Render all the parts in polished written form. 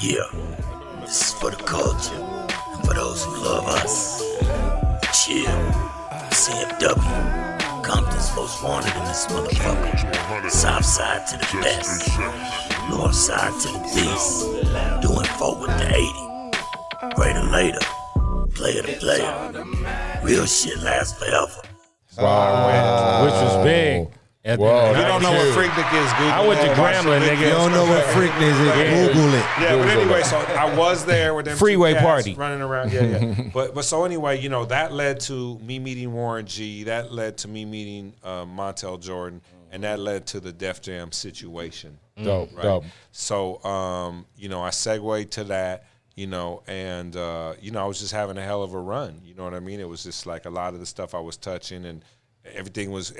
Yeah, this is for the culture and for those who love us. Chill, CFW, Compton's most wanted in this motherfucker. South side to the best, north side to the beast. Doing forward to 80, greater later, player to player. Real shit lasts forever. Wow. Which was big. Whoa, You don't know what Freaknik is, Google I went to it. Grambling, nigga. You don't know what Freaknik is, Google it. Yeah, but anyway, so I was there with them Freeway two cats party. running around. Yeah. But so anyway, you know, that led to me meeting Warren G. That led to me meeting Montell Jordan, and that led to the Def Jam situation. Dope, Right? dope. So, you know, I segued to that, you know, and, you know, I was just having a hell of a run. You know what I mean? It was just like a lot of the stuff I was touching and everything was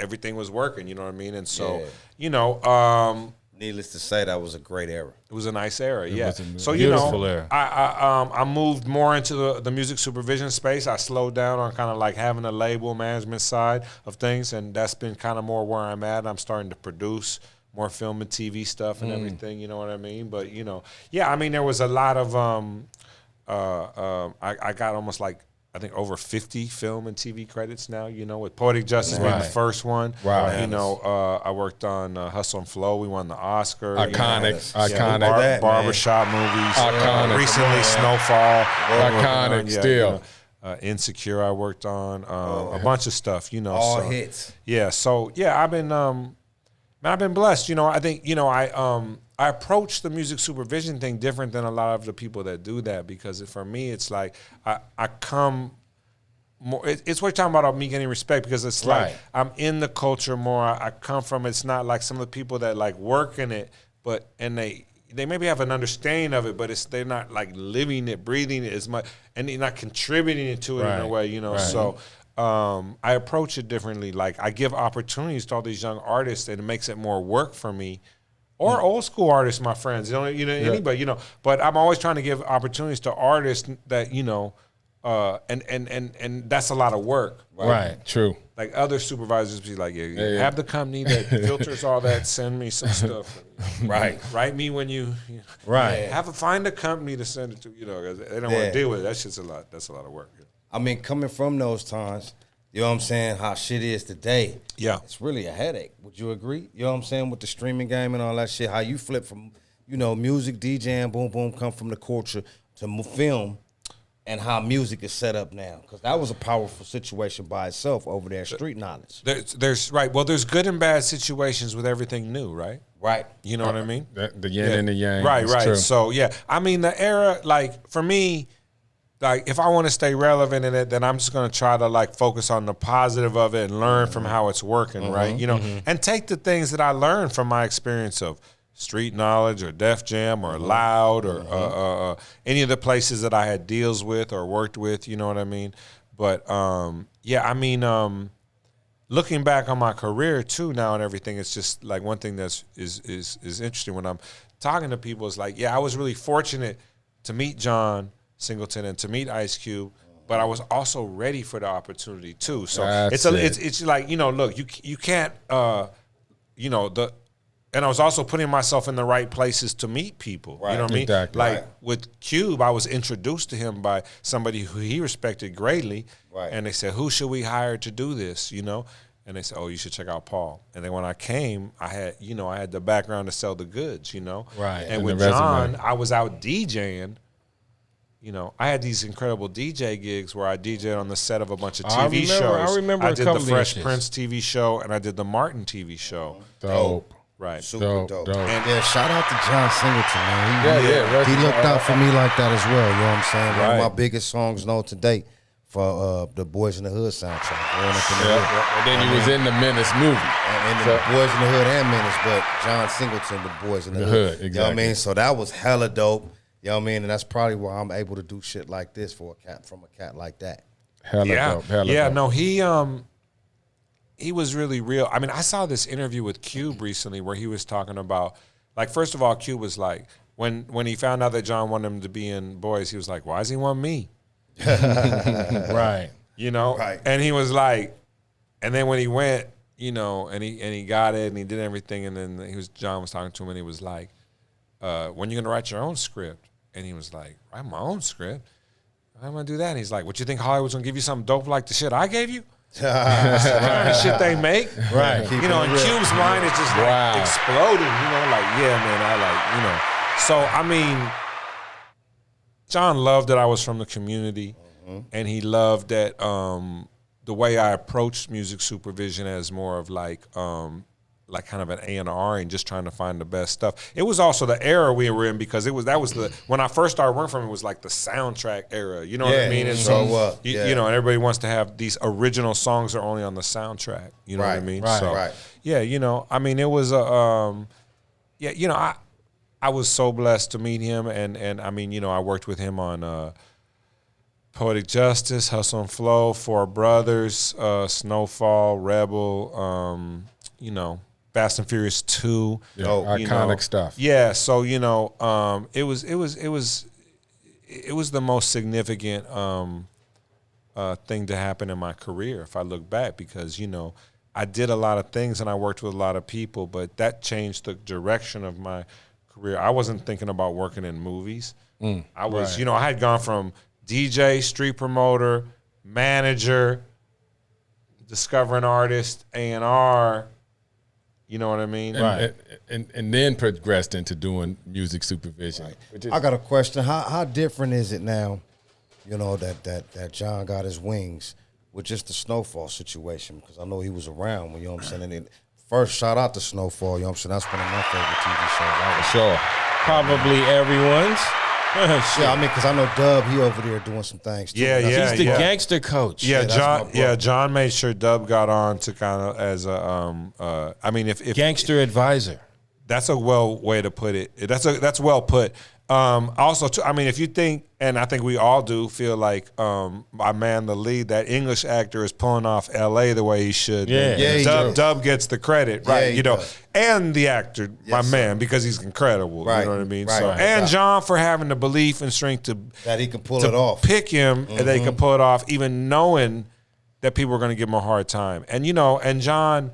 working, you know what I mean? And so, you know, Needless to say, that was a great era. it was a nice era, yeah. was a So you beautiful know, era. I moved more into the music supervision space. I slowed down on kind of like having a label management side of things, and that's been kind of more where I'm at. I'm starting to produce more film and TV stuff and everything. You know what I mean? But you know, yeah, I mean there was a lot of I got almost like, I think over 50 film and TV credits now, you know, with Poetic Justice being the first one. Wow. You know, I worked on Hustle and Flow. We won the Oscar. Iconic, You know, iconic. barbershop movies. Iconic. Recently, Snowfall. Iconic still. You know, Insecure I worked on. A bunch of stuff, you know. All so, hits. Yeah, so, yeah, I've been blessed. You know, I think, you know, I approach the music supervision thing different than a lot of the people that do that, because for me, it's like I come more. It's what you're talking about me getting respect, because it's like I'm in the culture more. I come from. It's not like some of the people that like work in it, and they maybe have an understanding of it, but they're not like living it, breathing it as much, and they're not contributing to it in a way. You know, so. I approach it differently. Like I give opportunities to all these young artists, and it makes it more work for me. Or old school artists, my friends, anybody, you know. But I'm always trying to give opportunities to artists that, you know, and that's a lot of work. Right, true. Like other supervisors be like, have the company that filters all that, send me some stuff. Write me when you find a company to send it to, you know, 'cause they don't want to deal with it. That shit's a lot. That's a lot of work. I mean, coming from those times, you know what I'm saying, how shit is today, it's really a headache. Would you agree? You know what I'm saying, with the streaming game and all that shit, how you flip from, you know, music, DJing, boom, boom, come from the culture to film, and how music is set up now. Because that was a powerful situation by itself over there, street knowledge. There's well, there's good and bad situations with everything new, right? Right. You know what I mean? The yin and the yang. Right. True. So, yeah, I mean, the era, like, for me, like, if I want to stay relevant in it, then I'm just going to try to, like, focus on the positive of it and learn from how it's working, right? You know, and take the things that I learned from my experience of street knowledge or Def Jam or Loud or any of the places that I had deals with or worked with, you know what I mean? But, yeah, I mean, looking back on my career, too, now and everything, it's just, like, one thing that's is interesting when I'm talking to people is, like, yeah, I was really fortunate to meet John Singleton and to meet Ice Cube, but I was also ready for the opportunity too. So it's like, you know, look, you can't you know, and I was also putting myself in the right places to meet people. You know what I mean? Exactly. Like with Cube, I was introduced to him by somebody who he respected greatly. And they said, who should we hire to do this? You know? And they said, oh, you should check out Paul. And then when I came, I had the background to sell the goods, you know? And with John, I was out DJing. You know, I had these incredible DJ gigs where I DJed on the set of a bunch of TV shows. I remember I a did couple the Fresh of Prince TV show, and I did the Martin TV show. Dope. Right. Super dope. And Yeah, shout out to John Singleton, man. He looked out for me like that as well, you know what I'm saying? One of my biggest songs known to date for the Boys in the Hood soundtrack. And then he was in the Menace movie. And in the Boys in the Hood and Menace, but John Singleton with Boys in the Hood. Exactly. You know what I mean? So that was hella dope. You know what I mean? And that's probably why I'm able to do shit like this from a cat like that. Hella dope. Dope. No, he was really real. I mean, I saw this interview with Cube recently where he was talking about, like, first of all, Cube was like, when he found out that John wanted him to be in Boys, he was like, why does he want me? Right. You know? Right. And he was like, and then when he went, you know, and he got it and he did everything, and then John was talking to him and he was like, when you gonna write your own script? And he was like, write my own script? How am I gonna do that? And he's like, what, you think Hollywood's gonna give you something dope like the shit I gave you? The shit they make, right? You know, in Cube's mind, it's just like exploding. You know, like man, So I mean, John loved that I was from the community, and he loved that the way I approached music supervision as more of like kind of an A&R and just trying to find the best stuff. It was also the era we were in because when I first started working from it was like the soundtrack era. You know what I mean? And so you know, and everybody wants to have these original songs that are only on the soundtrack. You know what I mean? Right. Yeah, you know, I mean, it was a you know, I was so blessed to meet him, and I mean, you know, I worked with him on Poetic Justice, Hustle and Flow, Four Brothers, Snowfall, Rebel, you know, Fast and Furious 2. Iconic stuff. Yeah, so you know, it was the most significant thing to happen in my career if I look back, because you know, I did a lot of things and I worked with a lot of people, but that changed the direction of my career. I wasn't thinking about working in movies. I was, you know, I had gone from DJ, street promoter, manager, discovering artist, A&R. You know what I mean? And then progressed into doing music supervision. I got a question. How different is it now, you know, that John got his wings with just the Snowfall situation? Because I know he was around when, you know what I'm saying? And first, shout out to Snowfall, you know what I'm saying? That's one of my favorite TV shows. For sure. Probably everyone's. Yeah, I mean, because I know Dub, he over there doing some things too. He's the gangster coach. John made sure Dub got on to kind of as a I mean, if gangster advisor. That's a way to put it. That's well put. Also, I mean, if you think, and I think we all do, feel like my man, the lead, that English actor is pulling off L.A. the way he should. Dub gets the credit, right? You know, and the actor, my man, because he's incredible. Right. You know what I mean? Right. So, and John for having the belief and strength that he can pull it off, pick him, and they can pull it off, even knowing that people are going to give him a hard time. And you know, and John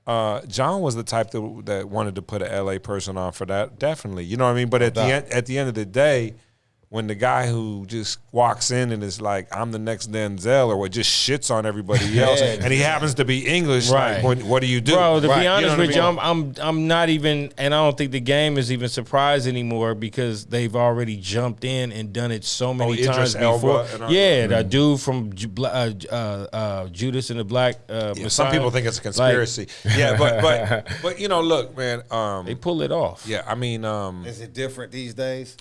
was the type that wanted to put an LA person on for that, definitely. You know what I mean? But at the end of the day, when the guy who just walks in and is like, I'm the next Denzel, or what, just shits on everybody else, and he happens to be English, like, what do you do? Bro, to be honest with you, I'm not even, and I don't think the game is even surprised anymore, because they've already jumped in and done it so many times before. The dude from Judas and the Black Messiah. Some people think it's a conspiracy. But you know, look, man, they pull it off. Yeah, I mean, is it different these days?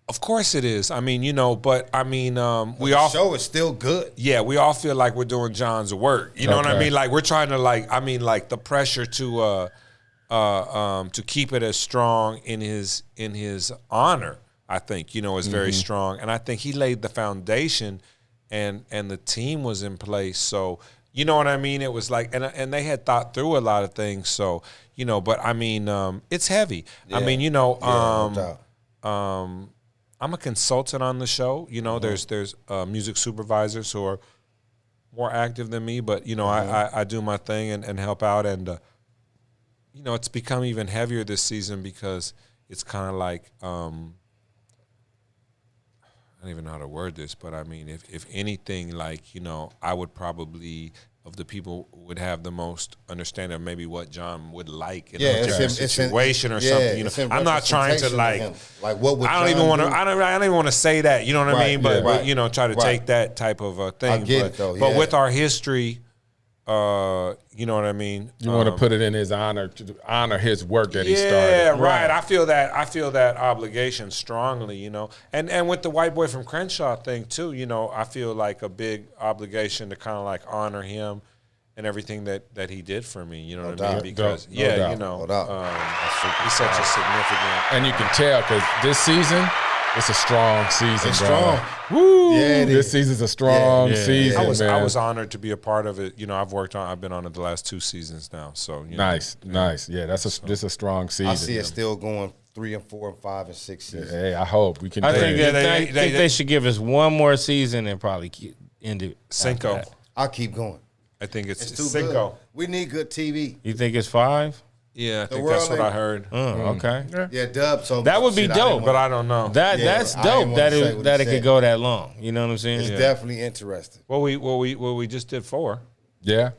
Of course it is. I mean, you know, but I mean, the show is still good. Yeah, we all feel like we're doing John's work. You know what I mean? Like, we're trying to, like, I mean, like, the pressure to keep it as strong in his honor, I think, you know, is very strong. And I think he laid the foundation, and the team was in place. So, you know what I mean? It was like, and they had thought through a lot of things. So, you know, but I mean, it's heavy. Yeah. I mean, you know, I'm a consultant on the show. You know, there's music supervisors who are more active than me, but you know, I do my thing and help out, and you know, it's become even heavier this season because it's kind of like I don't even know how to word this, but I mean, if anything, like, you know, I would probably, of the people, would have the most understanding of maybe what John would like in a different situation or something. You know, I'm not trying to like what would I don't even want to say that. You know what I mean? But you know, try to take that type of thing. I get it though. But with our history, you know what I mean? You want to put it in his honor, to honor his work that he started. Yeah, right. I feel that obligation strongly, you know. And with the white boy from Crenshaw thing too, you know, I feel like a big obligation to kind of like honor him and everything that he did for me, you know what I mean? Because you know, he's such a significant, and you can tell because this season, it's a strong season. It's strong. Woo! Yeah, this season's a strong season. I was honored to be a part of it. You know, I've been on it the last 2 seasons now. So you know, nice. Yeah, this is a strong season. I see it still going 3 and 4 and 5 and 6 seasons. Hey, I hope we can. I think they should give us one more season and probably end it. Cinco. I'll keep going. I think it's too Cinco. good. We need good TV. You think it's 5? Yeah, I think that's what I heard. Okay. Yeah, Dub told me that would be shit, dope, but I don't know. That's dope that it could go that long. You know what I'm saying? It's definitely interesting. Well, we just did 4. Yeah.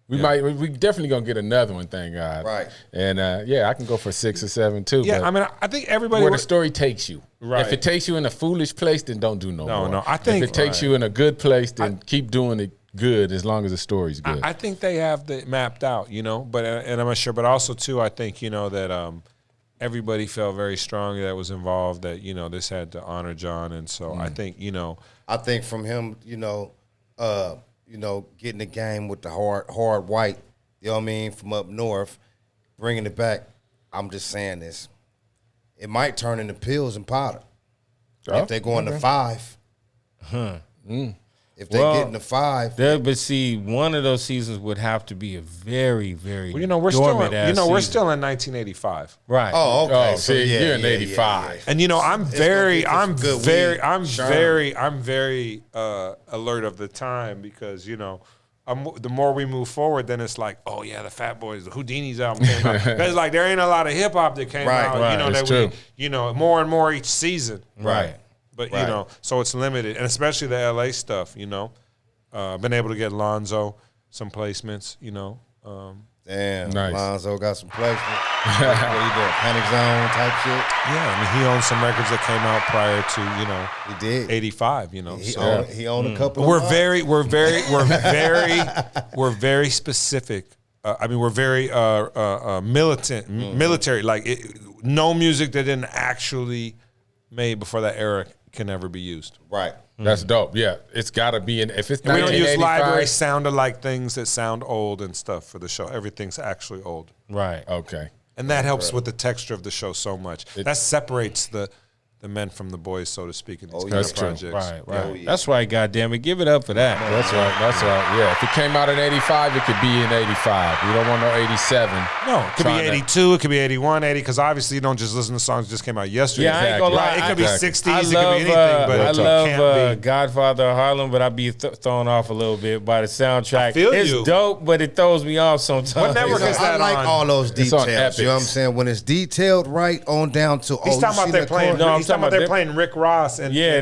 We definitely gonna get another one, thank God. Right. And I can go for 6 or 7 too. Yeah, but I mean, I think everybody where the story takes you. Right. If it takes you in a foolish place, then don't do no more. No, I think if it takes you in a good place, then keep doing it good as long as the story's good. I think they have it mapped out, but and I'm not sure, but also too, I think that everybody felt very strongly that was involved that this had to honor John, and so I think I think from him, getting the game with the hard white, you know what I mean, from up north, bringing it back. I'm just saying this. It might turn into pills and powder if they go into 5. If they get into 5, but see, one of those seasons would have to be a very, very we're still in 1985, right? Oh, okay. So you're in 85, and I'm very alert of the time because the more we move forward, then it's like, oh yeah, the Fat Boys, the Houdini's album came out. Because like there ain't a lot of hip hop that came out, that more and more each season, right? But so it's limited, and especially the LA stuff. Been able to get Lonzo some placements. Damn, nice. Lonzo got some placement. What he doing? Panic Zone type shit. Yeah, I mean he owns some records that came out prior to he did 85. He owned a couple. We're very specific. I mean we're very militant, military. Like no music that didn't actually made before that era can never be used. Right. That's dope. Yeah, it's got to be in. If it's we don't use 1985, library sound-alike things that sound old and stuff for the show. Everything's actually old. Right. Okay. And that helps with the texture of the show so much. That separates the men from the boys, so to speak, in these kind of projects. Right. Yeah. That's right, goddamn it. Give it up for that. That's right. Yeah. If it came out in 85, it could be in 85. We don't want no 87. No, it could be 82, it could be 81, 80, because obviously you don't just listen to songs that just came out yesterday. Yeah, I ain't gonna lie. It could be 60s, I it could love, be anything, but I it love can't be. Godfather of Harlem, but I'd be thrown off a little bit by the soundtrack. I feel it's you. dope, but it throws me off sometimes. What network is I that like on? all those details. Epics. You know what I'm saying? When it's detailed right on down to He's talking about they're playing. No, I'm he's talking about they're playing Rick Ross and Yeah.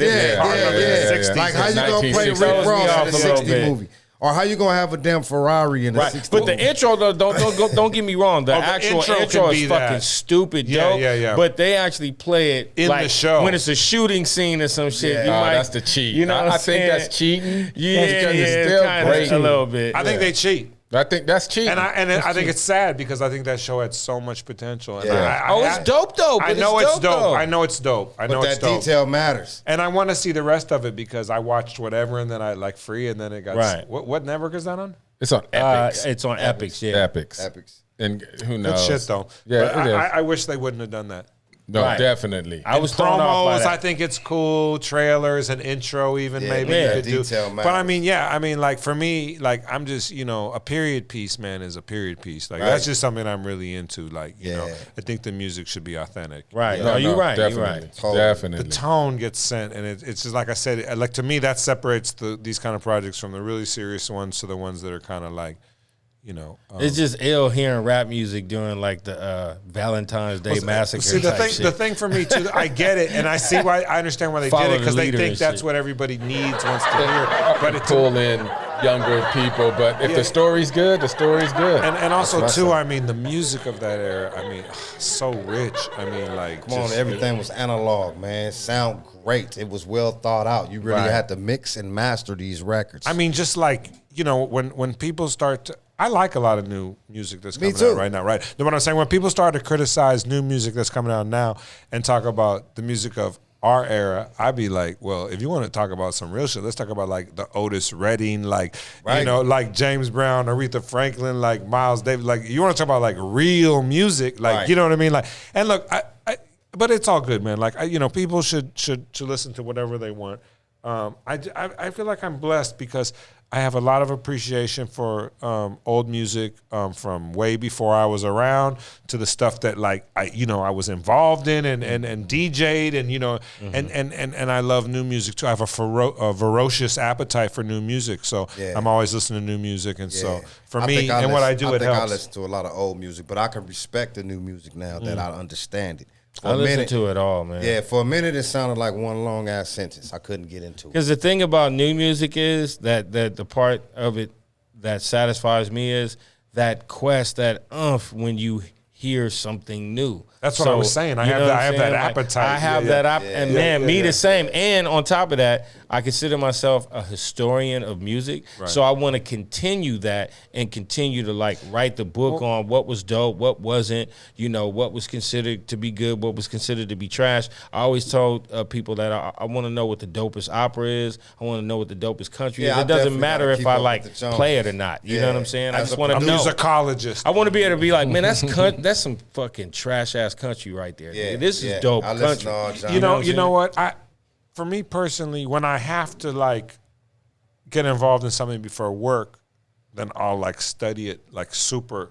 Like how you gonna play Rick Ross in a 60 movie? Or how you gonna have a damn Ferrari in a 60 But movie? the intro, though, don't get me wrong. The actual intro is fucking stupid, dope. Yeah. But they actually play it in the show when it's a shooting scene or some shit. Yeah. You might, that's the cheat. You know, I think that's cheating. Yeah, because it's it's still kind of great. a little bit. I think they cheat. I think that's cheating. And I think it's sad because I think that show had so much potential. And Yeah. it's dope though. I know it's dope. I know it's dope. I know But it's that dope. detail matters. And I want to see the rest of it because I watched whatever and then I like Free and then it got Right. What network is that on? It's on Epics. It's on Epics, yeah. Epics. And who knows? Good shit though. Yeah, But it is. I wish they wouldn't have done that. No, Right. definitely. I was thrown off by Promos, that. I think it's cool. Trailers, an intro, even maybe yeah, you could do. detail But I matters. mean, like for me, like I'm just, a period piece, man, is a period piece. Like Right. that's just something I'm really into. Like, Yeah. I think the music should be authentic. Right. Yeah, No, you're right. You're Definitely. right. Totally. Definitely. The tone gets sent, and it's just like I said. Like to me, that separates these kind of projects from the really serious ones to the ones that are kind of like, It's just ill hearing rap music during like the Valentine's Day massacre. See, the thing for me too, I get it, and I see why. I understand why they Follow did it the because they leader think and that's shit. what everybody needs, wants to hear. But it pull in younger people, but if the story's good, the story's good. and also too, I mean, the music of that era, I mean, so rich. I mean, like, Come on, everything was analog, man. Sound great. It was well thought out. You really Right. had to mix and master these records. I mean, just like when people start to. I like a lot of new music that's Me coming too. out right now, right? Know what I'm saying? When people start to criticize new music that's coming out now and talk about the music of our era, I'd be like, well, if you want to talk about some real shit, let's talk about like the Otis Redding, like Right. like James Brown, Aretha Franklin, like Miles Davis. Like you want to talk about like real music, like Right. you know what I mean? Like, and look, but it's all good, man. Like people should listen to whatever they want. I feel like I'm blessed because I have a lot of appreciation for old music from way before I was around to the stuff that like I was involved in and DJ'd and I love new music too. I have a ferocious appetite for new music, so I'm always listening to new music, and so for me and what I do, it helps. I listen to a lot of old music, but I can respect the new music now that I understand it. I listen to it all, man. Yeah, for a minute it sounded like one long ass sentence. I couldn't get into it. Because the thing about new music is that the part of it that satisfies me is that quest, that when you hear something new. That's what I was saying. I have that appetite. I have that appetite. And me the same. And on top of that, I consider myself a historian of music. Right. So I want to continue that and continue to like write the book on what was dope, what wasn't, what was considered to be good, what was considered to be trash. I always told people that I want to know what the dopest opera is. I want to know what the dopest country is. It doesn't matter if I like play it or not. You know what I'm saying? I just want to know. I'm a musicologist. I want to be able to be like, man, that's some fucking trash ass country right there. Yeah, this is dope country. You know what? For me personally, when I have to like get involved in something before work, then I'll like study it like super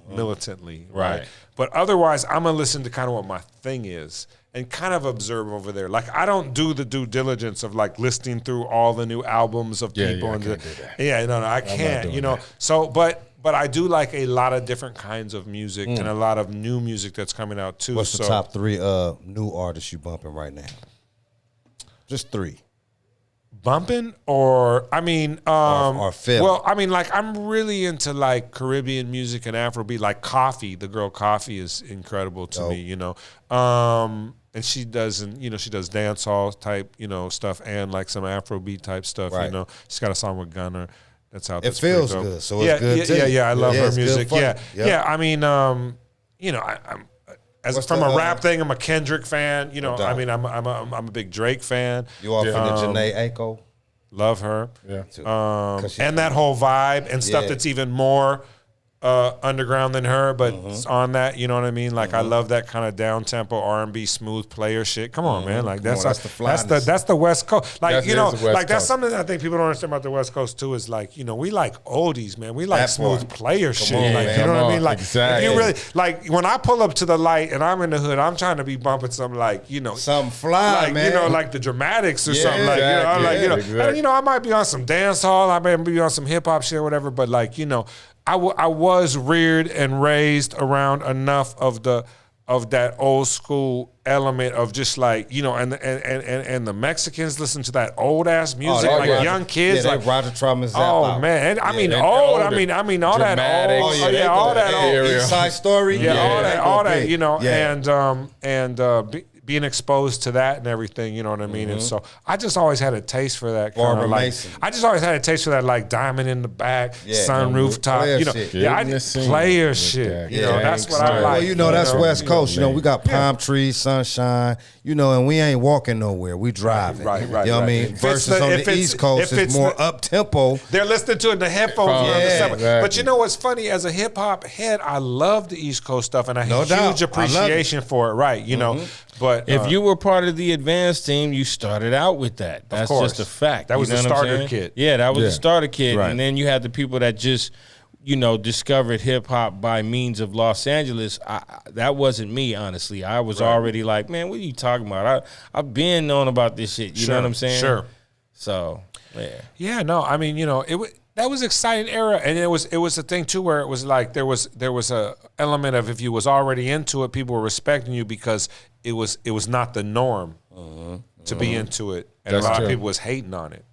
militantly, right? But otherwise, I'm gonna listen to kind of what my thing is and kind of observe over there. Like I don't do the due diligence of like listening through all the new albums of people. I and can't do that. I can't. So, but I do like a lot of different kinds of music and a lot of new music that's coming out too. What's the top 3 new artists you bumping right now? Just 3. Bumping or film. Well, I mean, like I'm really into like Caribbean music and Afrobeat. Like Coffee, the girl Coffee is incredible to me. And she does dance hall type stuff and like some Afrobeat type stuff. Right. She's got a song with Gunna that's out. It feels good, so it's good too. Yeah. I love her music. Yeah. I mean, I'm from a rap thing, I'm a Kendrick fan. I mean, I'm a big Drake fan. You off in the Janae Aiko? Love her. Yeah. And that whole vibe and stuff that's even more underground than her, but it's on that, you know what I mean? Like I love that kind of down tempo R&B smooth player shit. Come on, man. Like that's the West Coast. Like that's something that I think people don't understand about the West Coast too. Is like we like oldies, man. We like that smooth player shit. Like you know what I mean? Like if you really like when I pull up to the light and I'm in the hood, I'm trying to be bumping some like something fly, like, man. Like the Dramatics or something. Like and, I might be on some dance hall. I might be on some hip hop shit or whatever. But like I was reared and raised around enough of that old school element of just like and the Mexicans listen to that old ass music young kids like Roger Troutman. Oh man, I mean old. I mean all that old. All that old East Side Story. All that. And being exposed to that and everything, you know what I mean? And so I just always had a taste for that kind of like, I just always had a taste for that like diamond in the back, sun rooftop, player shit. That's what I like. Well, that's West Coast. We got palm trees, sunshine, and we ain't walking nowhere. We driving. Right. You know what I mean? Versus on the East Coast, it's more up tempo. They're listening to it in the headphones. But you know what's funny? As a hip hop head, I love the East Coast stuff and I have huge appreciation for it. Right. But if you were part of the advanced team, you started out with that. That's just a fact. That was the starter kit. Yeah, that was the starter kit. Right. And then you had the people that just, discovered hip hop by means of Los Angeles. That wasn't me, honestly. I was already like, man, what are you talking about? I've been known about this shit. You know what I'm saying? Sure. So, yeah. Yeah, no, I mean, that was exciting era, and it was a thing too where it was like there was a element of if you was already into it, people were respecting you because it was not the norm to be into it, and a lot of people was hating on it.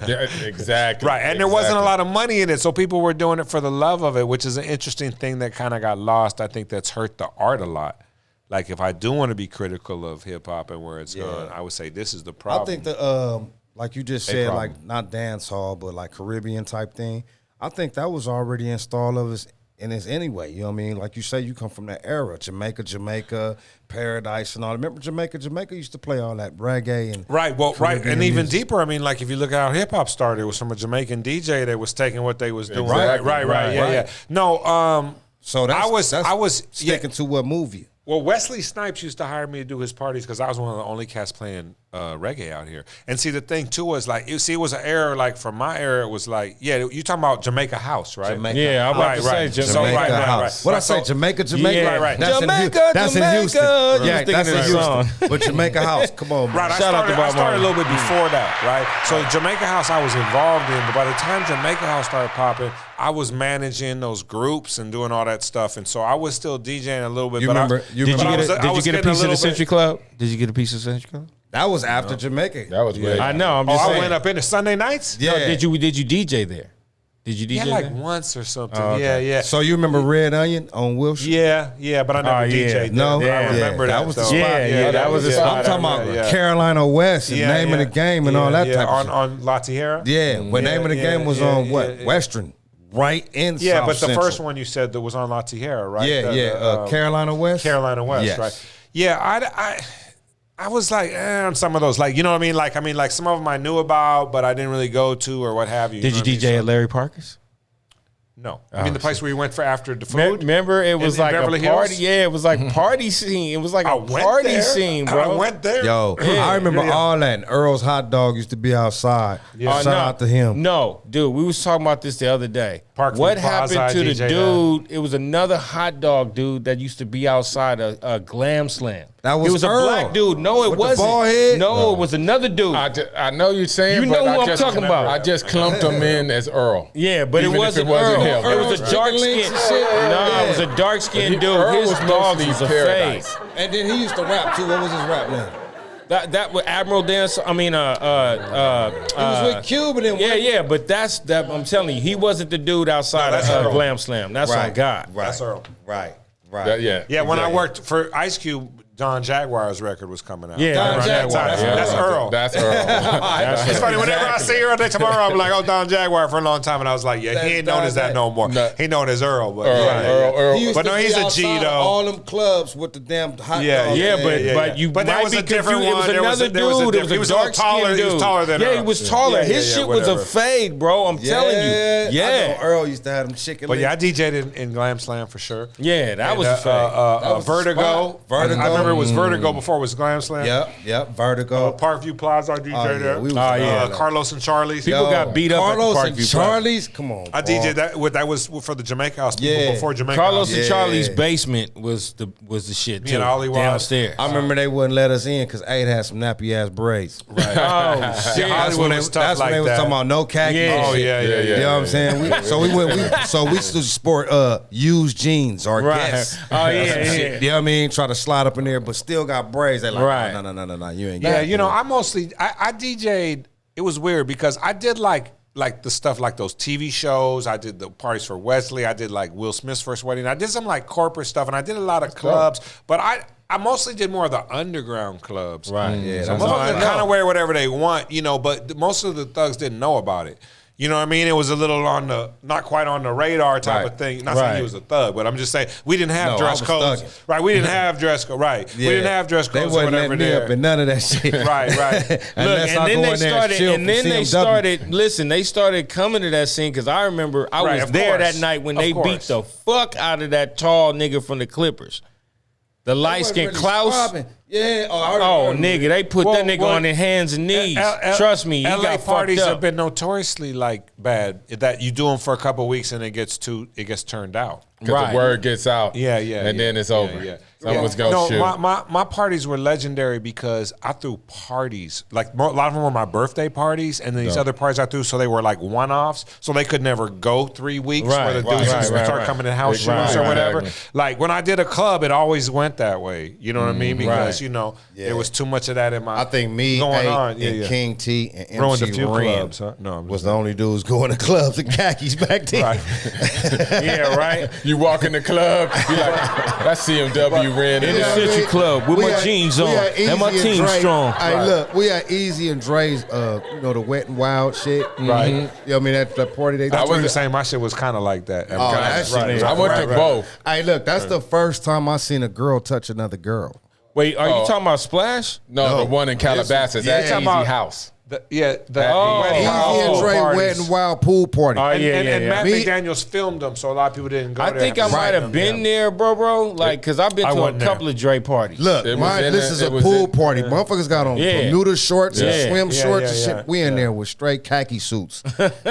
Yeah, exactly. Right, and there wasn't a lot of money in it, so people were doing it for the love of it, which is an interesting thing that kind of got lost. I think that's hurt the art a lot. Like if I do want to be critical of hip hop and where it's gone, I would say this is the problem. I think the like you just said, like not dance hall, but like Caribbean type thing. I think that was already installed of us in us anyway. You know what I mean? Like you say, you come from that era, Jamaica, Paradise and all. Remember Jamaica used to play all that reggae and Caribbean and even deeper. I mean, like if you look at how hip hop started, it was from a Jamaican DJ that was taking what they was doing. Exactly. Right. Yeah. No, so I was sticking to what movie. Well, Wesley Snipes used to hire me to do his parties because I was one of the only cats playing reggae out here. And see, the thing too was like, it was an era. Like from my era, it was like, you talking about Jamaica House, right? Yeah, I'm about to say Jamaica House. What I say, Jamaica? Yeah, right. That's Jamaica, that's in Houston. Jamaica. Yeah, that's in Houston. But Jamaica House, come on, man. Right, I started a little bit before that, right? So Jamaica House I was involved in, but by the time Jamaica House started popping, I was managing those groups and doing all that stuff, and so I was still DJing a little bit. You but remember? Did you get a piece of the Century Club? Did you get a piece of the Century Club? That was after Jamaica. That was way. I know. I'm just saying. I went up in the Sunday nights. Yeah. No, did you DJ there? Did you DJ Yeah, there? like once or something. Oh, okay. Yeah. So you remember Red Onion on Wilshire? Yeah, but I never DJ'd. No, I remember that. That was the though. spot. Yeah, that was the spot. I'm talking about Yeah. Carolina West and Name of the Game and all that type of shit. On La Tierra? Yeah, when Name of the Game was on what? yeah. Western, right in Yeah, South but the Central. first one you said that was on La Tierra, right? Carolina West. Carolina West, Yes. right? Yeah, I was like on some of those, like, you know what I mean? Like some of them I knew about, but I didn't really go to or what have you. Did you DJ at Larry Parker's? No. I mean the place where you went for after the food? Remember, it was in like Beverly a party. Hills? Yeah, it was like party scene. It was like a went party there. scene, bro. I went there. Yo, I remember all that. And Earl's Hot Dog used to be outside. Shout out to him. No, dude, we was talking about this the other day. Parkview What Plaza, happened to the DJ dude? It was another hot dog dude that used to be outside a Glam Slam. That was It was Earl. a black dude. No, it With the wasn't. bald head? No, it was another dude. I know you're saying, You but know who I I'm just talking about. I just clumped him in as Earl. Yeah, but Even it if wasn't, it wasn't Earl. him. It was a Earl's dark chicken skin. links and shit? No, it was a dark skinned dude. Earl His was dogs mostly was a fade. Paradise. And then he used to rap too. What was his rap name? That was Admiral Dance. I mean, He was with Cuban and yeah, but that's that. I'm telling you, he wasn't the dude outside that's of Earl. Glam Slam. That's on God. Right. That's Earl. Right. Yeah, when I worked for Ice Cube, Don Jaguar's record was coming out. Yeah, Around Don that Jaguar. time. Yeah. That's Earl. That's Earl. It's funny, whenever I see Earl tomorrow, I'm like, Don Jaguar for a long time. And I was like, yeah, he ain't known as that no more. No. He known as Earl. But Earl. He used But to no, be he's a outside G, of though. all them clubs with the damn hot Yeah, dog. Yeah, but But that might was be a different confused. It was one. another There was a dude. It was he a was a little dark taller. skinned He dude. was taller than Yeah, Earl. he was taller. Yeah, His yeah, shit was a whatever. fade, bro. I'm telling you. I Yeah. know Earl used to have them chicken. But yeah, I links. DJ'd in Glam Slam for sure. Yeah, that And, was a fade. That was the Vertigo. spot. Vertigo. I remember it was Vertigo before it was Glam Slam. Yep. Vertigo. Parkview Plaza, I DJ'd there. we was Carlos and Charlie's. People got beat up Carlos at the and Parkview Charlie's. Come on, I DJ'd that. That was for the Jamaica House people Yeah. before Jamaica Carlos House. and Yeah. Charlie's basement was the shit Me too. and Ollie was. Downstairs. I remember they wouldn't let us in because Aid had some nappy ass braids. Oh Yeah, shit. That's when Hollywood they, was tough that's when like they was that. talking about no khakis. Yeah. and Oh shit. yeah. You know what I'm saying? So we used to sport used jeans or Right. Guess. Oh, yeah, Some yeah. shit. You know what I mean? Try to slide up in there, but still got braids. They like, Right. no, you ain't Yeah, got you know, it. I DJ'd. It was weird because I did like the stuff like those TV shows. I did the parties for Wesley. I did like Will Smith's first wedding. I did some like corporate stuff, and I did a lot of clubs. But I mostly did more of the underground clubs. Right. Yeah, So that's motherfuckers kind of wear whatever they want, you know. But most of the thugs didn't know about it. You know what I mean? It was a little not quite on the radar type Right. of thing. Not saying he was a thug, but I'm just saying we didn't have No, dress I was codes. thugging. Right? We didn't have dress code. Right? We didn't have dress They codes or wasn't whatever letting me there. up in none of that shit. Right. Unless and I then go they in there started, chill and then from they CMW. started. Listen, they started coming to that scene because I remember I Right, was of there course. that night when Of they beat course. the fuck out of that tall nigga from the Clippers, the light skinned Klaus. Squabbing. Yeah. Oh, nigga, they put that nigga on their hands and knees. Trust me, he LA got parties fucked have up. been notoriously like bad. That you do them for a couple of weeks and it gets turned out. Because Right. the word gets out. Yeah. And then it's over. Yeah. Someone's going to No, shoot. my parties were legendary because I threw parties. Like a lot of them were my birthday parties, and then these other parties I threw, so they were like one-offs, so they could never go 3 weeks Right, where the right, dudes right, would right, start right. coming in house Right, shoes or right, whatever. exactly. Like when I did a club, it always went that way. You know what I mean? Because Right. there was too much of that in my. I think me, going A, on. and King T, and Ruined a MC few Ren clubs, huh? No, I'm was just- the only dudes going to clubs in khakis back then. Right. Yeah, right. You walk in the club, you like, that's CMW Ren. In the Century Club with my jeans on and my team strong. Hey, look, we had Easy and Dre's, the Wet and Wild shit. Right. You know what I mean? That party they I did. was saying my shit was kind of like that. Oh, that shit is- I went to both. Hey, look, that's the first time I seen a girl touch another girl. Wait, are you talking about Splash? No, the one in Calabasas. That's talking Easy about- House. Easy and Dre Wet and Wild Pool Party. And Matt McDaniels filmed them, so a lot of people didn't go there. I think I might have been there, bro. Like, because I've been to a couple of Dre parties. Look, this is a pool party. Motherfuckers got on Bermuda shorts and swim shorts and shit. We in there with straight khaki suits.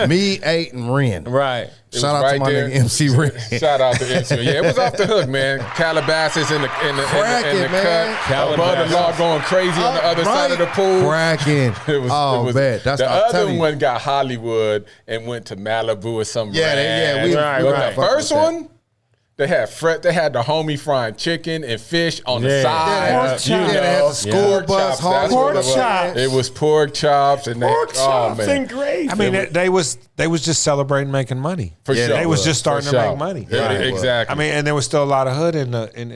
Me, 8, and Ren. Right. Shout out to my nigga MC Ren. Shout out to MC. Yeah, it was off the hook, man. Calabasas in the cut. Above the law going crazy on the other side of the pool. Cracking. Man. That's the other one got Hollywood and went to Malibu or something. The first one, they had the homie frying chicken and fish on the side. They had the school bus. Pork chops. It was pork chops and pork chops and gravy. I mean, they was just celebrating making money. For sure, they was just starting to make money. Yeah, exactly. I mean, and there was still a lot of hood in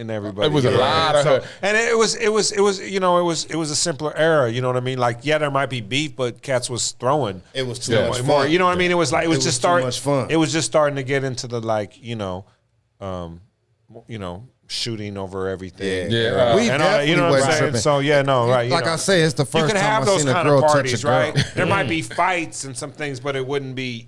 everybody. It was a lot of hood, and it was it was a simpler era. You know what I mean? Like, there might be beef, but cats was throwing. It was too much more. fun. You know what I mean? It was like it was just starting. Much fun. It was just starting to get into the shooting over everything. We definitely you know what I'm saying? Tripping. So like I say, it's the first you can time have I've those seen a kind girl of parties, touch a girl. right? There might be fights and some things, but it wouldn't be,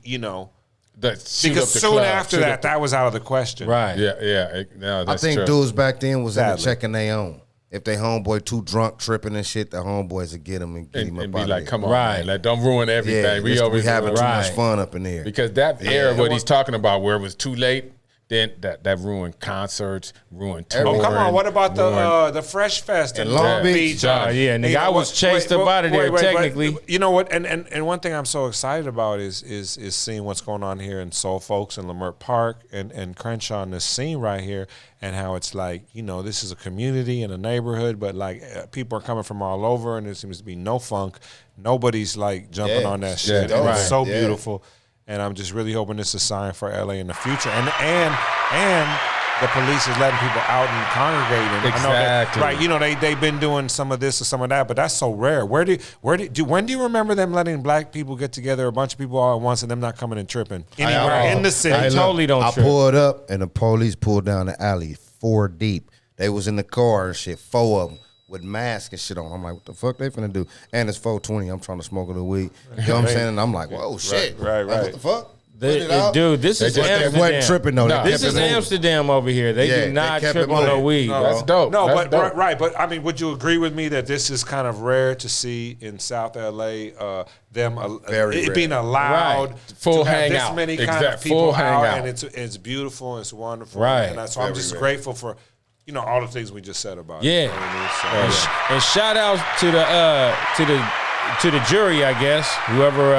because soon after that was out of the question. Right. Yeah. No, I think dudes back then was in the checking their own. If they homeboy too drunk, tripping and shit, the homeboys would get him and get him up and be out like, of "Come on, man. Like, don't ruin everything." We having too much fun up in there because that era, what he's talking about, where it was too late. Then that ruined concerts, ruined touring. Oh, come on! What about the Fresh Fest in Long Beach? Nigga, I was chased up out of there technically. But, you know what? And one thing I'm so excited about is seeing what's going on here in Soul Folks and Leimert Park and Crenshaw in this scene right here, and how it's like, this is a community and a neighborhood, but like people are coming from all over, and there seems to be no funk. Nobody's like jumping on that shit. It's so beautiful. And I'm just really hoping this is a sign for LA in the future. And the police is letting people out and congregating. Exactly. I know that, right. They've been doing some of this or some of that, but that's so rare. When do you remember them letting black people get together, a bunch of people all at once, and them not coming and tripping anywhere in the city? I totally don't trip. I pulled up and the police pulled down the alley 4 deep. They was in the car and shit, 4 of them. With masks and shit on. I'm like, what the fuck they finna do? And it's 4:20. I'm trying to smoke a little weed. You know what I'm saying? And I'm like, whoa, shit. Right. Like, what the fuck? Dude, this is Amsterdam. They wasn't tripping though. This is Amsterdam over here. They do not trip on no weed. That's dope. No, that's but dope. right. But I mean, would you agree with me that this is kind of rare to see in South LA? It being allowed full to have hangout. this many kind of people full out, hangout. and it's beautiful, and it's wonderful, right? And so I'm just grateful for all the things we just said about it. Yeah. You know what I mean? So, and shout out to the jury, I guess. Whoever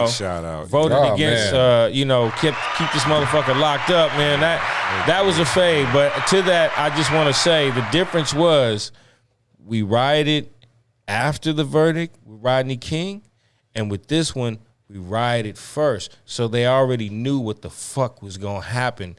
shout out. voted against keep this motherfucker locked up, man. That was a fade. But to that, I just want to say the difference was we rioted after the verdict with Rodney King, and with this one, we rioted first. So they already knew what the fuck was gonna happen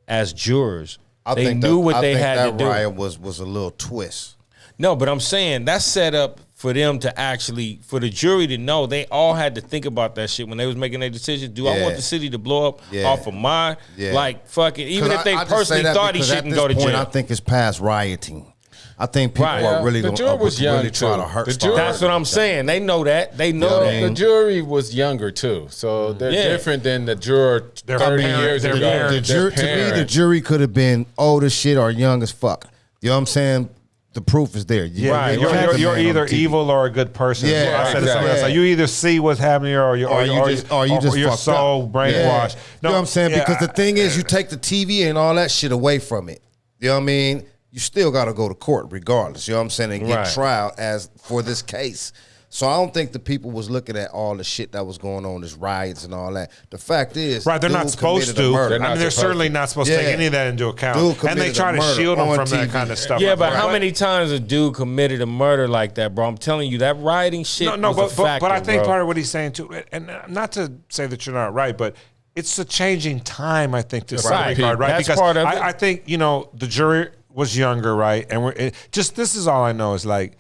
as jurors. They knew what they had to do. That riot was a little twist. No, but I'm saying that's set up for them to actually, for the jury to know. They all had to think about that shit when they was making their decisions. Do I want the city to blow up off of mine? Like, fuck it. Even if they personally thought he shouldn't go to jail. I think it's past rioting. I think people are really going to really try to hurt. That's what I'm saying. They know that. They know that. The jury was younger too, so they're different than the juror 30 years ago. To me, the jury could have been old as shit or young as fuck. You know what I'm saying? The proof is there. Right. You're either evil or a good person. Yeah, I said exactly. So you either see what's happening or you're so brainwashed. No, you know what I'm saying? Because the thing is, you take the TV and all that shit away from it. You know what I mean? You still got to go to court regardless. You know what I'm saying? And get trial as for this case. So I don't think the people was looking at all the shit that was going on, this riots and all that. The fact is, they're not supposed to. They're certainly not supposed to take any of that into account. And they try to shield them from that kind of stuff. Yeah, but how many times a dude committed a murder like that, bro? I'm telling you, that rioting shit was a factor, but I think part of what he's saying too, and not to say that you're not right, but it's a changing time, I think, to some regard, right? That's part of it. I think, the jury was younger, right? And this is all I know is like,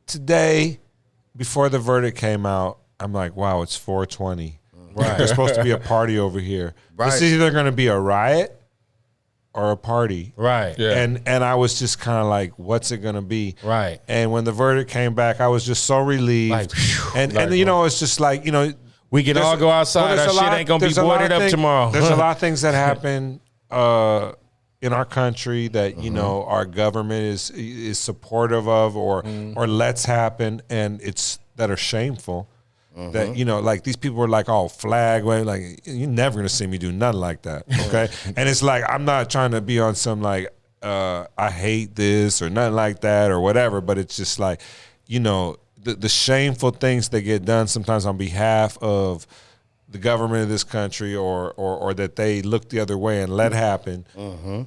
today, before the verdict came out, I'm like, wow, it's 420. Right. There's supposed to be a party over here. Right. This is either going to be a riot or a party. Right. Yeah. And I was just kind of like, what's it going to be? Right. And when the verdict came back, I was just so relieved. Like, and you know, it's just like, you know, we can all go outside. Our shit ain't going to be boarded up tomorrow. There's a lot of things that happen in our country that, you know, our government is supportive of or lets happen, and it's that are shameful. That, you know, like these people were like all flag wave, like you're never gonna see me do nothing like that, okay? And it's like I'm not trying to be on some like I hate this or nothing like that or whatever, but it's just like, you know, the shameful things that get done sometimes on behalf of the government of this country or that they look the other way and let happen.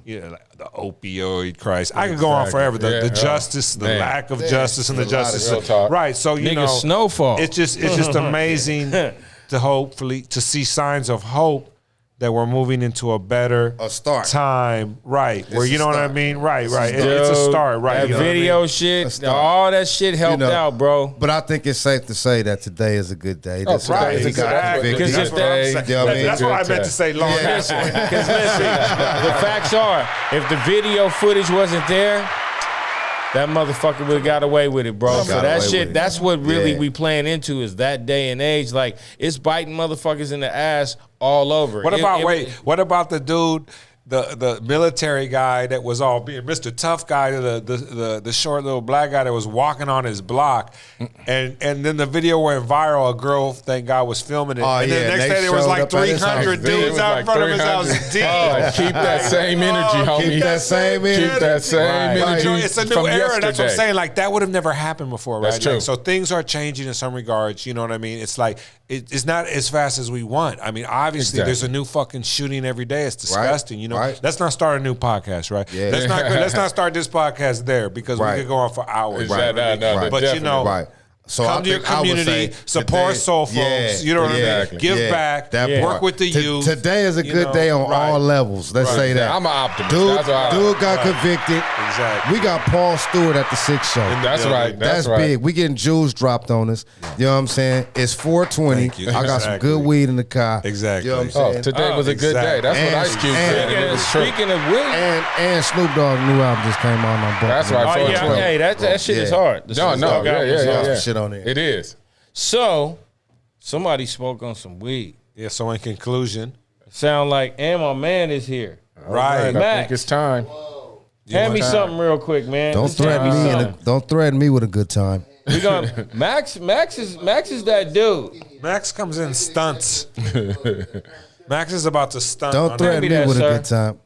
You know, like the opioid crisis. I could go on forever. The justice, the lack of justice, and the justice. Right. So you know, snowfall. It's just amazing to hopefully to see signs of hope that we're moving into a better time, right? Where you know what I mean, right? It's a start, right? That video shit, all that shit helped out, bro. But I think it's safe to say that today is a good day. Right, exactly. Because that's what I meant to say. Long Because listen, the facts are, if the video footage wasn't there, that motherfucker would have got away with it, bro. So that shit, that's what really we playing into is that day and age. Like, it's biting motherfuckers in the ass all over. What about the dude, the military guy that was all being Mr. Tough guy, the short little black guy that was walking on his block, and then the video went viral. A girl, thank God, was filming it. And then the next day there was like 300 dudes out in front of his house. Keep that same energy, homie. Keep that same energy. Keep that same energy. You know, it's a new era. Yesterday. That's what I'm saying. Like, that would have never happened before, right? That's true. Like, so things are changing in some regards. You know what I mean? It's like it's not as fast as we want. I mean, obviously, there's a new fucking shooting every day. It's disgusting. You know, let's not start a new podcast, right? Yeah. Let's not start this podcast there because we could go on for hours. But you know, so come to your community, support soul folks. You know what I mean? Give back. Work with the youth. Today is a good day on all levels. Let's say that. I'm an optimist. Dude got convicted. Exactly. We got Paul Steward at the 6 show. That's right. That's big. We getting jewels dropped on us. You know what I'm saying? It's 420. I got some good weed in the car. Exactly. You know what I'm saying? Today was a good day. That's what Ice Cube said. Speaking of weed. And Snoop Dogg new album just came on. That's right. Oh, yeah. Hey, that shit is hard. No. Yeah. Shit on there. It is. So, somebody spoke on some weed. Yeah, so in conclusion. Sound like, and my man is here. Right. Max, I think it's time. Hand me something real quick, man. Don't threaten me with a good time. We gonna Max is that dude. Max comes in stunts. Max is about to stunt. Don't threaten me with a good time.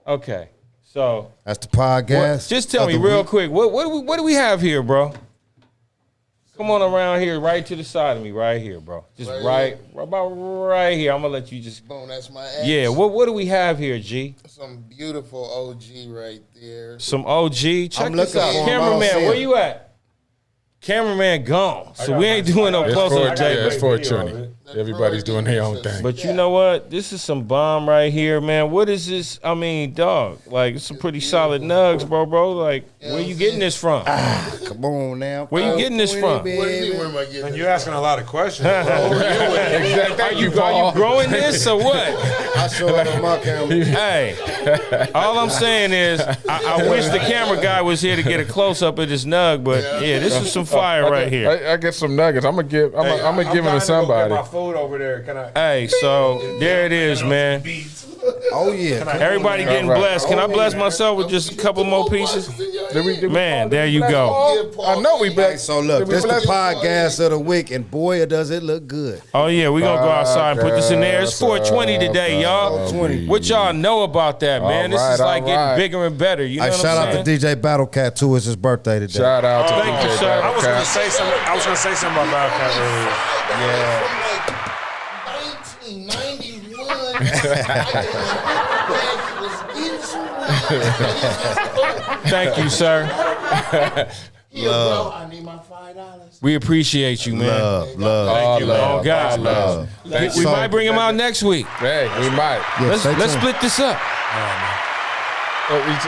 Okay, so that's the podcast. Just tell me real quick, what do we have here, bro? Come on around here, right to the side of me, right here, bro. Just right here. I'm gonna let you just. Boom, that's my ass. Yeah, what do we have here, G? Some beautiful OG right there. Some OG. Check this out, cameraman. Where you at? Cameraman gone, so we ain't doing no close-up. It's 420. Everybody's doing their own thing. But you know what? This is some bomb right here, man. What is this? I mean, dog. Like, it's some pretty solid nugs, bro. Like, where you getting this from? Come on now. Where you getting this from? And you're asking a lot of questions. Exactly. Are you growing this or what? I show it on my camera. Hey, all I'm saying is, I wish the camera guy was here to get a close-up of this nug, but yeah, this is some fire right here. I get some nuggets. I'm gonna give them to somebody. Food over there. Can I? Hey, so there it is, man. Oh yeah. Everybody getting blessed. Can I bless myself with just a couple more pieces? Man, there you go. I know we blessed. So look, this is the podcast of the week, and boy, does it look good. Oh yeah, we gonna go outside and put this in there. It's 420 today, y'all. What y'all know about that, man? This is like getting bigger and better. You know what I'm saying? Shout out to DJ Battle Cat too. It's his birthday today. Shout out to Thank you, DJ sir. Battle I was gonna say something. I was gonna say something about Battle Cat earlier. Yeah. 1991. Thank you, sir. Here, bro, I need my $5. We appreciate you, man. Love. Oh God, love. We might bring him out next week. Hey, we might. Let's split this up.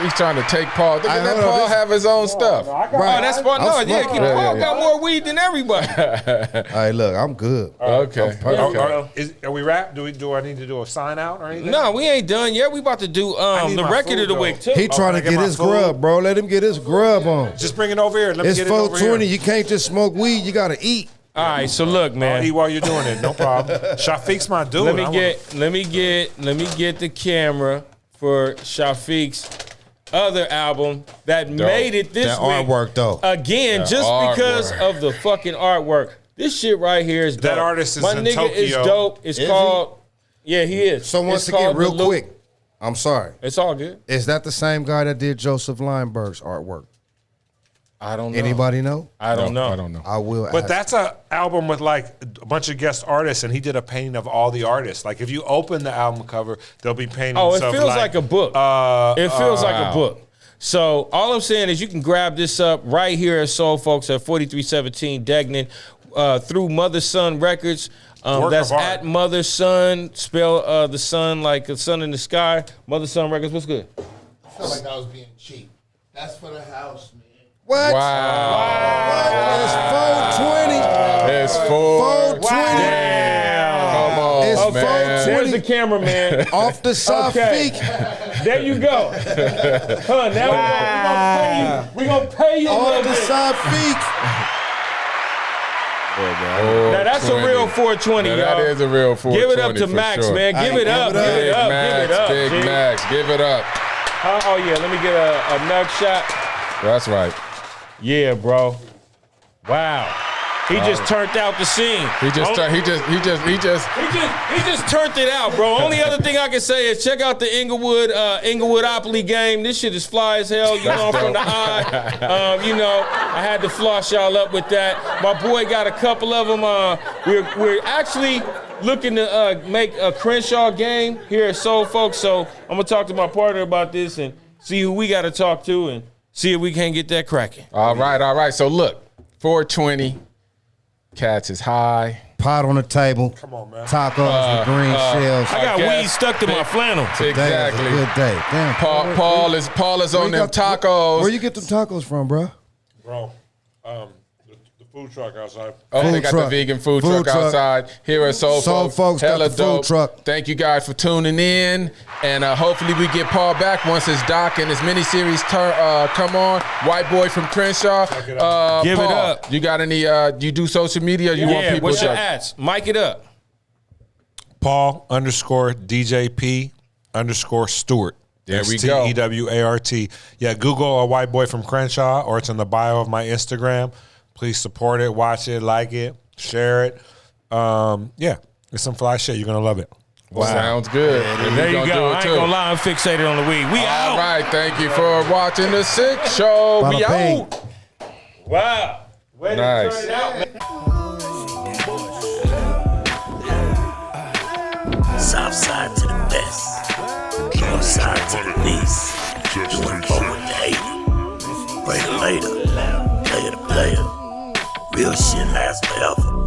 He's trying to take Paul. Let Paul have his own stuff. Oh, that's Paul. No, yeah, Paul got more weed than everybody. Hey, look, I'm good. Okay. Are we wrapped? Do I need to do a sign out or anything? No, we ain't done yet. We about to do the record of the week too. He trying to get his grub, bro. Let him get his grub on. Just bring it over here. Let me get it over here. It's 420. You can't just smoke weed. You gotta eat. All right, so look, man. I'll eat while you're doing it. No problem. Shafiq's my dude. Let me get the camera for Shafiq's other album that made it this week. That artwork, though. Again, just because of the fucking artwork. This shit right here is dope. That artist is in Tokyo. My nigga is dope. It's called... Yeah, he is. So once again, real quick, I'm sorry. It's all good. Is that the same guy that did Joseph Lineberg's artwork? I don't know. Anybody know? I don't know. I don't know. I will But ask. that's an album with like a bunch of guest artists, and he did a painting of all the artists. Like if you open the album cover, they'll be painting. Oh, it feels like a book. It feels like a book. So all I'm saying is you can grab this up right here at Soul Folks at 4317 Degnan through Mother Son Records. That's at Mother Son. Spell the sun like a sun in the sky. Mother Son Records. What's good? I feel like I was being cheap. That's for the house, man. What? Wow. It's 420. It's 420. Damn. Come on, It's man. 420. There's the cameraman. Off the Shafiq. There you go. Huh, now we're gonna pay you a Off little the bit. Shafiq. Now that's a real 420, Now, y'all. that is a real 420. Give it up to for Max, sure. man. Give it up. Give it up. Give it up. Big G. Max, give it up. Oh yeah, let me get a nug shot. That's right. Yeah, bro. Wow. He just turned out the scene. He just turned it out, bro. Only other thing I can say is check out the Inglewood-opoly game. This shit is fly as hell. You know, I'm from the eye. You know, I had to floss y'all up with that. My boy got a couple of them. We're actually looking to make a Crenshaw game here at Soul Folks. So I'm gonna talk to my partner about this and see who we got to talk to and see if we can't get that cracking. All right. So look, 420. Cats is high. Pot on the table. Come on, man. Tacos with green shells. I got guess weed stuck to my flannel. Today is a Exactly. good day. Damn. Paul is on them tacos. Where you get them tacos from, bro? Bro, the food truck outside. Oh, they Food got truck. the vegan food Food truck truck. outside here at Soul Folks got Hella the food dope. truck. Thank you guys for tuning in, and hopefully we get Paul back once his doc and his miniseries come on. White Boy from Crenshaw. Give it Paul, up. You got any? You do social media? Or you want people? What's your to ads? Mic it up. Paul_DJP_Stewart. There we go. Stewart. Yeah, Google a White Boy from Crenshaw, or it's in the bio of my Instagram. Please support it, watch it, like it, share it. Yeah, it's some fly shit. You're gonna love it. Wow. Sounds good. And There we you gonna go. do it I ain't too. gonna lie, I'm fixated on the weed. We out. All right, thank you for watching the Sick Show. We Bada bing. out. Wow. Way to Nice. turn it out, man. South side to the best, north side to the least. Doing forward to 80. Greater later, player to player. Real shit lasts forever.